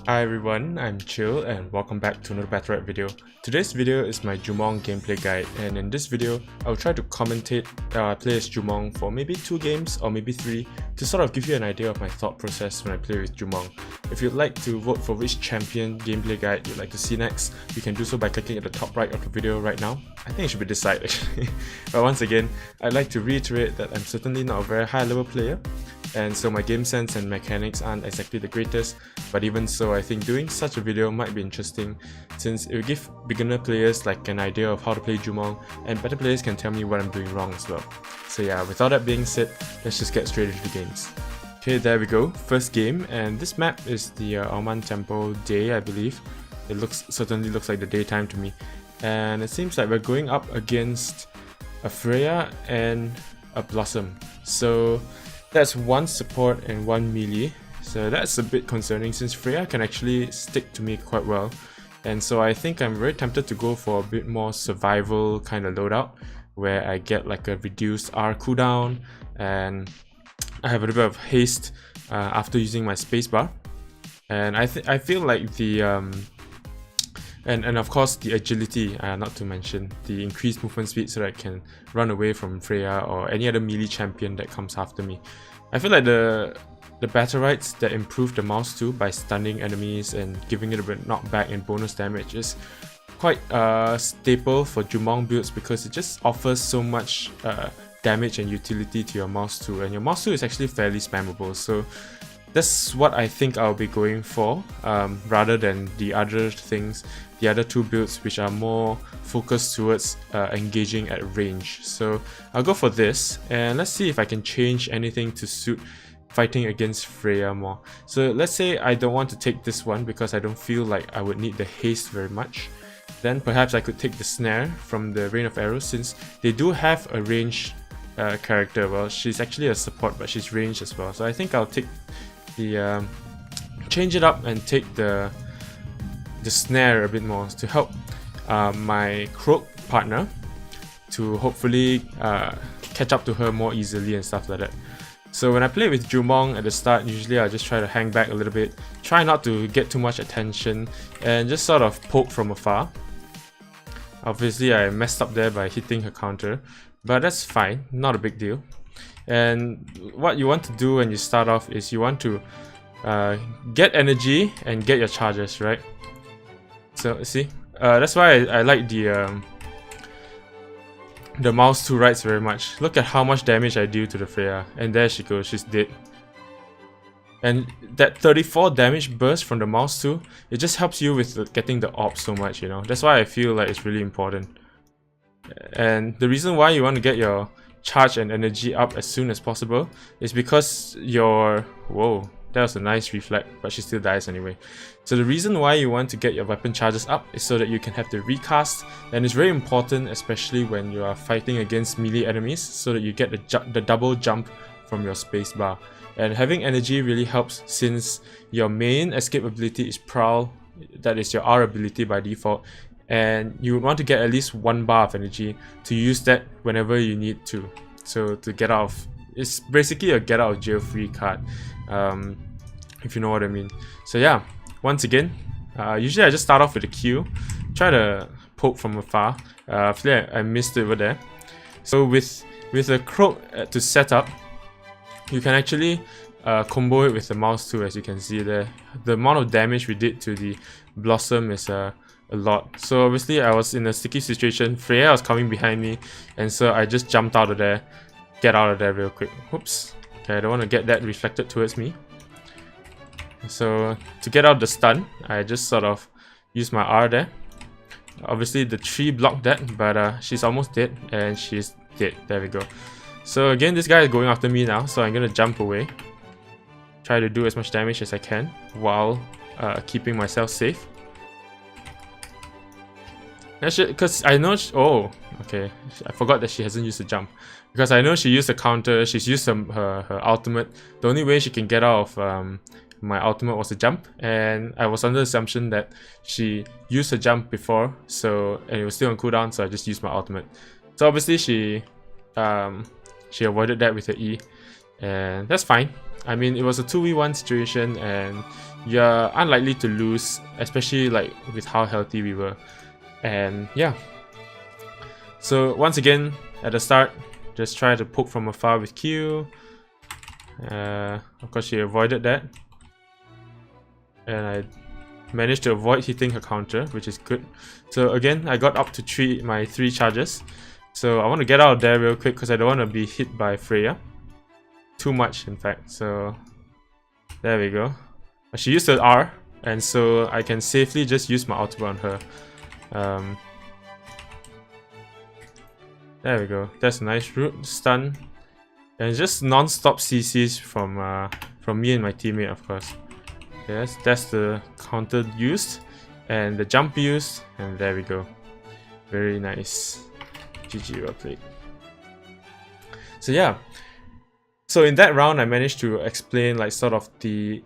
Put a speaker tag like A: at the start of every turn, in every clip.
A: Hi everyone, I'm Chyill and welcome back to another Battlerite video. Today's video is my Jumong gameplay guide, and in this video, I'll try to commentate play as Jumong for maybe 2 games or maybe 3 to sort of give you an idea of my thought process when I play with Jumong. If you'd like to vote for which champion gameplay guide you'd like to see next, you can do so by clicking at the top right of the video right now. I think it should be this side actually. But once again, I'd like to reiterate that I'm certainly not a very high level player, and so my game sense and mechanics aren't exactly the greatest, but even so I think doing such a video might be interesting since it will give beginner players like an idea of how to play Jumong, and better players can tell me what I'm doing wrong as well. So yeah, with all that being said, let's just get straight into the games. Okay, there we go, first game, and this map is the Alman Temple Day, I believe. It certainly looks like the daytime to me, and it seems like we're going up against a Freya and a Blossom. So that's 1 support and 1 melee, so that's a bit concerning since Freya can actually stick to me quite well, and so I think I'm very tempted to go for a bit more survival kind of loadout where I get like a reduced R cooldown and I have a little bit of haste after using my spacebar, and I feel like the and of course the agility, not to mention the increased movement speed so that I can run away from Freya or any other melee champion that comes after me. I feel like the Battlerites that improve the mouse too by stunning enemies and giving it a bit knockback and bonus damage is quite staple for Jumong builds because it just offers so much damage and utility to your mouse too, and your mouse too is actually fairly spammable, so that's what I think I'll be going for rather than the other things, the other 2 builds which are more focused towards engaging at range. So I'll go for this, and let's see if I can change anything to suit fighting against Freya more. So let's say I don't want to take this one because I don't feel like I would need the haste very much. Then perhaps I could take the snare from the Rain of Arrows since they do have a range character. Well, she's actually a support but she's ranged as well. So I think I'll take the change it up and take the snare a bit more to help my Croak partner to hopefully catch up to her more easily and stuff like that. So when I play with Jumong at the start, usually I just try to hang back a little bit, try not to get too much attention and just sort of poke from afar. Obviously I messed up there by hitting her counter, but that's fine, not a big deal. And what you want to do when you start off is you want to get energy and get your charges, right? So see, that's why I like the mouse 2 rights very much. Look at how much damage I do to the Freya, and there she goes, she's dead. And that 34 damage burst from the mouse 2, it just helps you with getting the AWP so much, you know. That's why I feel like it's really important. And the reason why you want to get your charge and energy up as soon as possible is because your... whoa, that was a nice reflect, but she still dies anyway. So the reason why you want to get your weapon charges up is so that you can have the recast, and it's very important especially when you are fighting against melee enemies so that you get the double jump from your spacebar. And having energy really helps since your main escape ability is Prowl, that is your R ability by default, and you would want to get at least 1 bar of energy to use that whenever you need to. So to get out of, it's basically a get out of jail free card, if you know what I mean. So yeah, once again, usually I just start off with a Q, try to poke from afar. I missed it over there. So with a Croak to set up, you can actually combo it with the mouse too, as you can see there. The amount of damage we did to the Blossom is a lot. So obviously I was in a sticky situation, Freya was coming behind me, and so I just jumped out of there, get out of there real quick. Oops, okay, I don't want to get that reflected towards me. So to get out the stun, I just sort of use my R there. Obviously the tree blocked that, but she's almost dead, and she's dead. There we go. So again, this guy is going after me now, so I'm gonna jump away, try to do as much damage as I can while keeping myself safe. Because I know oh, okay, I forgot that she hasn't used the jump. Because I know she used the counter, she's used her ultimate. The only way she can get out of my ultimate was a jump, and I was under the assumption that she used her jump before, so and it was still on cooldown, so I just used my ultimate. So obviously she avoided that with her E. and that's fine. I mean, it was a 2v1 situation, and you're unlikely to lose, especially like with how healthy we were. And yeah, so once again at the start, just try to poke from afar with Chyill. Of course she avoided that, and I managed to avoid hitting her counter, which is good. So again, I got up to my three charges, so I want to get out of there real quick because I don't want to be hit by Freya too much, in fact. So there we go. She used the R, and so I can safely just use my ultimate on her. There we go. That's a nice root stun, and just non-stop CCs from me and my teammate, of course. Yes, that's the counter used, and the jump used, and there we go. Very nice. GG, well played. So yeah. So in that round, I managed to explain like sort of the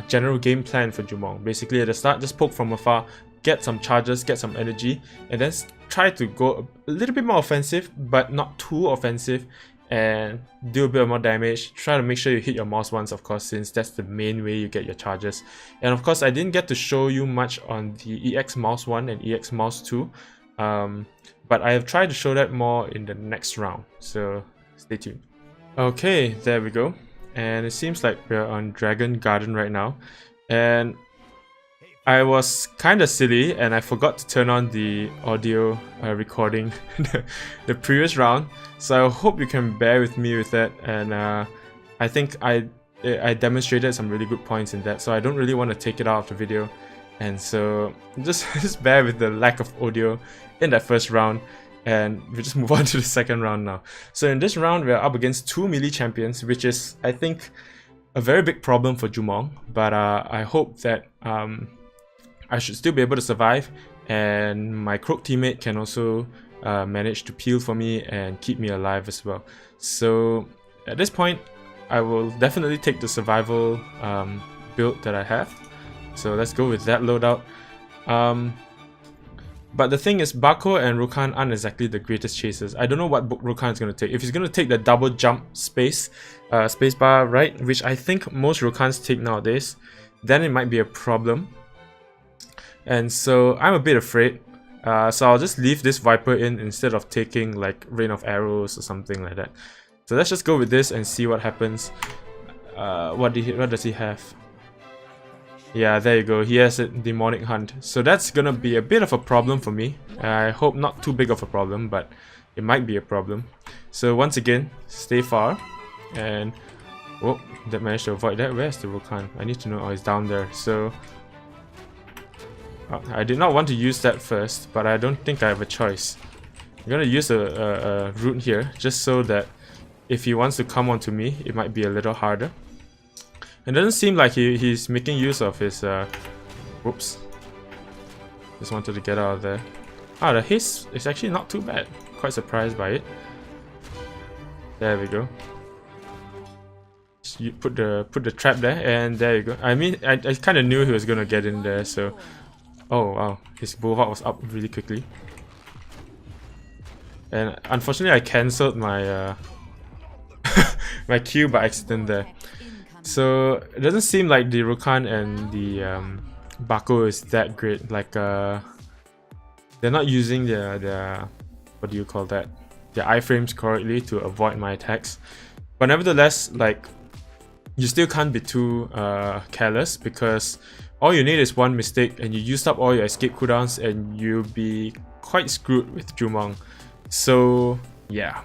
A: general game plan for Jumong. Basically at the start, just poke from afar, get some charges, get some energy, and then try to go a little bit more offensive, but not too offensive, and do a bit more damage. Try to make sure you hit your mouse once, of course, since that's the main way you get your charges. And of course, I didn't get to show you much on the EX mouse 1 and EX mouse 2, but I have tried to show that more in the next round, so stay tuned. Okay, there we go. And it seems like we're on Dragon Garden right now, and I was kinda silly and I forgot to turn on the audio recording the previous round, so I hope you can bear with me with that. And I think I demonstrated some really good points in that, so I don't really want to take it out of the video, and so just bear with the lack of audio in that first round. And we'll just move on to the second round now. So in this round, we're up against two melee champions, which is, I think, a very big problem for Jumong. But I hope that I should still be able to survive, and my Croak teammate can also manage to peel for me and keep me alive as well. So at this point, I will definitely take the survival build that I have. So let's go with that loadout. But the thing is, Bako and Rukan aren't exactly the greatest chasers. I don't know what Rukan is going to take. If he's going to take the double jump spacebar, right, which I think most Rukans take nowadays, then it might be a problem. And so I'm a bit afraid. So I'll just leave this Viper in instead of taking like Rain of Arrows or something like that. So let's just go with this and see what happens. What does he have? Yeah, there you go. He has a Demonic Hunt. So that's gonna be a bit of a problem for me. I hope not too big of a problem, but it might be a problem. So once again, stay far. And oh, that managed to avoid that. Where's the Rukan? I need to know. Oh, it's down there. So I did not want to use that first, but I don't think I have a choice. I'm gonna use a root here, just so that if he wants to come onto me, it might be a little harder. It doesn't seem like he's making use of his whoops. Just wanted to get out of there. Ah, the haste is actually not too bad. Quite surprised by it. There we go. You put the trap there, and there you go. I mean, I kind of knew he was gonna get in there, so. Oh wow, his Bulwark was up really quickly. And unfortunately, I cancelled my my Q by accident there. So it doesn't seem like the Rukan and the Bako is that great. Like they're not using their what do you call that? Their iframes correctly to avoid my attacks. But nevertheless, like you still can't be too careless, because all you need is one mistake and you used up all your escape cooldowns and you'll be quite screwed with Jumong. So yeah,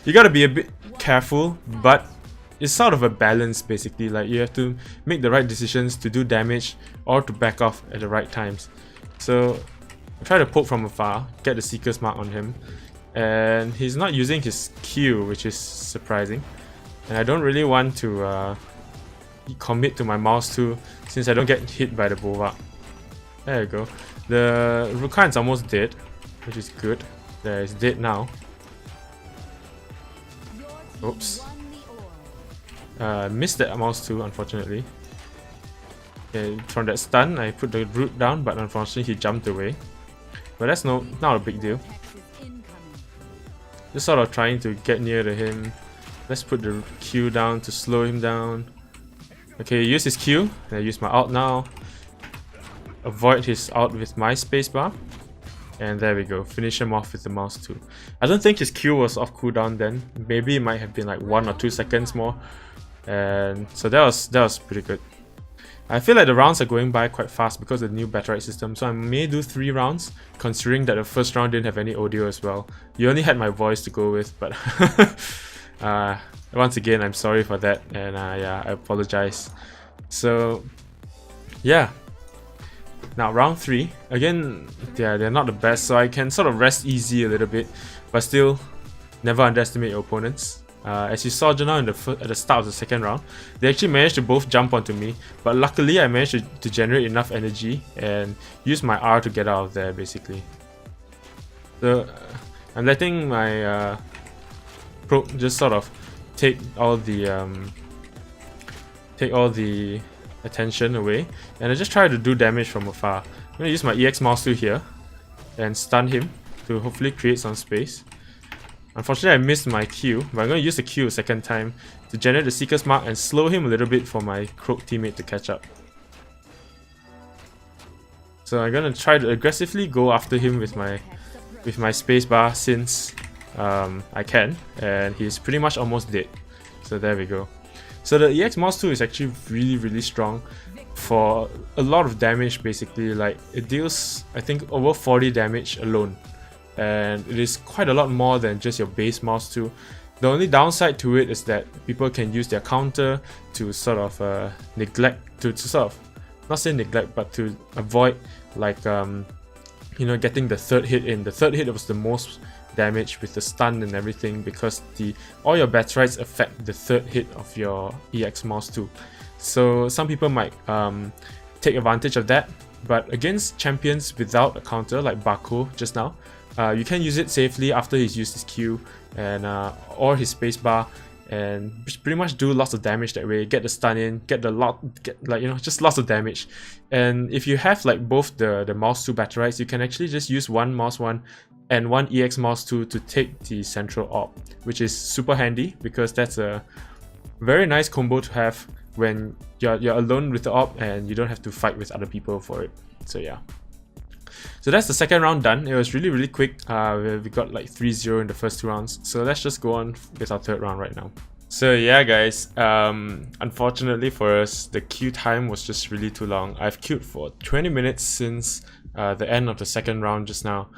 A: you gotta be a bit careful, but it's sort of a balance basically. Like you have to make the right decisions to do damage or to back off at the right times. So try to poke from afar, get the Seeker's Mark on him, and he's not using his Q, which is surprising. And I don't really want to commit to my mouse too, since I don't get hit by the Bulwark. There you go. The Rukan's almost dead, which is good. There, it's dead now. Oops. Missed that mouse too, unfortunately. Okay, from that stun, I put the root down, but unfortunately he jumped away. But that's not a big deal. Just sort of trying to get near to him, Let's put the Q down to slow him down. Okay, use his Q. I use my ult now. Avoid his ult with my spacebar. And there we go. Finish him off with the mouse too. I don't think his Q was off cooldown then. Maybe it might have been like 1 or 2 seconds more. And so that was pretty good. I feel like the rounds are going by quite fast because of the new Battlerite system, so I may do 3 rounds, considering that the first round didn't have any audio as well. You only had my voice to go with, but once again, I'm sorry for that, and yeah, I apologize. So yeah, now round 3, again, yeah, they're not the best, so I can sort of rest easy a little bit, but still, never underestimate your opponents. As you saw just now at the start of the second round, they actually managed to both jump onto me, but luckily I managed to generate enough energy and use my R to get out of there basically. So I'm letting my probe just sort of take all the attention away, and I just try to do damage from afar. I'm gonna use my EX mouse tool here and stun him to hopefully create some space. Unfortunately, I missed my Q, but I'm going to use the Q a second time to generate the Seeker's Mark and slow him a little bit for my Croak teammate to catch up. So I'm going to try to aggressively go after him with my spacebar since I can, and he's pretty much almost dead. So there we go. So the EX mouse tool is actually really strong for a lot of damage basically. Like, it deals, I think, over 40 damage alone. And it is quite a lot more than just your base mouse tool. The only downside to it is that people can use their counter to sort of neglect, to sort of, not say neglect, but to avoid like you know, getting the third hit in. The third hit was the most damage with the stun and everything, because all your Battlerites affect the third hit of your EX mouse tool. So some people might take advantage of that, but against champions without a counter like Bako just now, you can use it safely after he's used his Q and or his spacebar, and pretty much do lots of damage that way. Get the stun in, get like, you know, just lots of damage. And if you have like both the mouse 2 Battlerites, you can actually just use one mouse 1 and one EX mouse 2 to take the central orb, which is super handy because that's a very nice combo to have when you're alone with the orb and you don't have to fight with other people for it. So yeah. So that's the second round done. It was really quick. We got like 3-0 in the first 2 rounds. So let's just go on with our third round right now. So yeah guys, unfortunately for us, the queue time was just really too long. I've queued for 20 minutes since the end of the second round just now.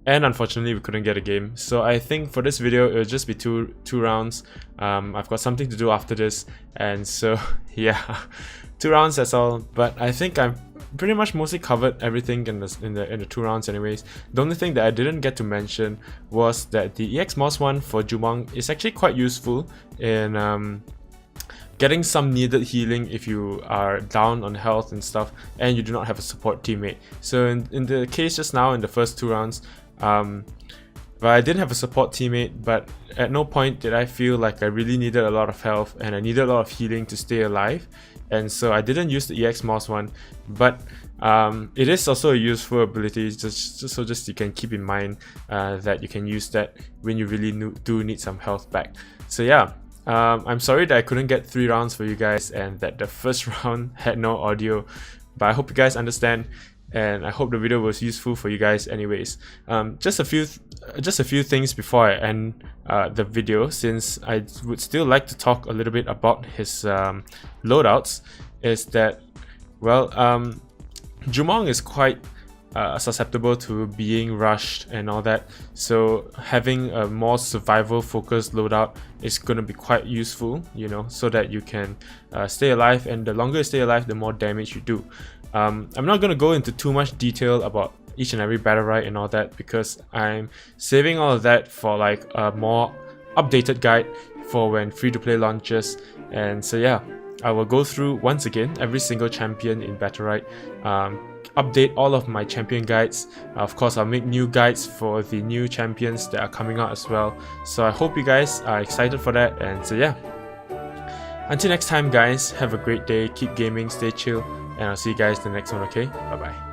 A: And unfortunately we couldn't get a game. So I think for this video it'll just be two rounds. I've got something to do after this, and so yeah, 2 rounds, that's all. But I think I'm pretty much mostly covered everything in the 2 rounds anyways. The only thing that I didn't get to mention was that the EX mouse 1 for Jumong is actually quite useful in getting some needed healing if you are down on health and stuff and you do not have a support teammate. So in the case just now in the first 2 rounds, but I didn't have a support teammate, but at no point did I feel like I really needed a lot of health and I needed a lot of healing to stay alive. And so I didn't use the EX mouse 1, but it is also a useful ability, just you can keep in mind that you can use that when you really do need some health back. So yeah, I'm sorry that I couldn't get 3 rounds for you guys and that the first round had no audio, but I hope you guys understand. And I hope the video was useful for you guys anyways. Just a few things before I end the video, since I would still like to talk a little bit about his loadouts, is that, well, Jumong is quite susceptible to being rushed and all that, so having a more survival focused loadout is going to be quite useful, you know, so that you can stay alive, and the longer you stay alive the more damage you do. I'm not going to go into too much detail about each and every Battlerite and all that, because I'm saving all of that for like a more updated guide for when free-to-play launches. And so yeah, I will go through once again every single champion in Battlerite, update all of my champion guides. Of course, I'll make new guides for the new champions that are coming out as well. So I hope you guys are excited for that. And so yeah, until next time guys, have a great day, keep gaming, stay chill, and I'll see you guys in the next one, okay? Bye bye.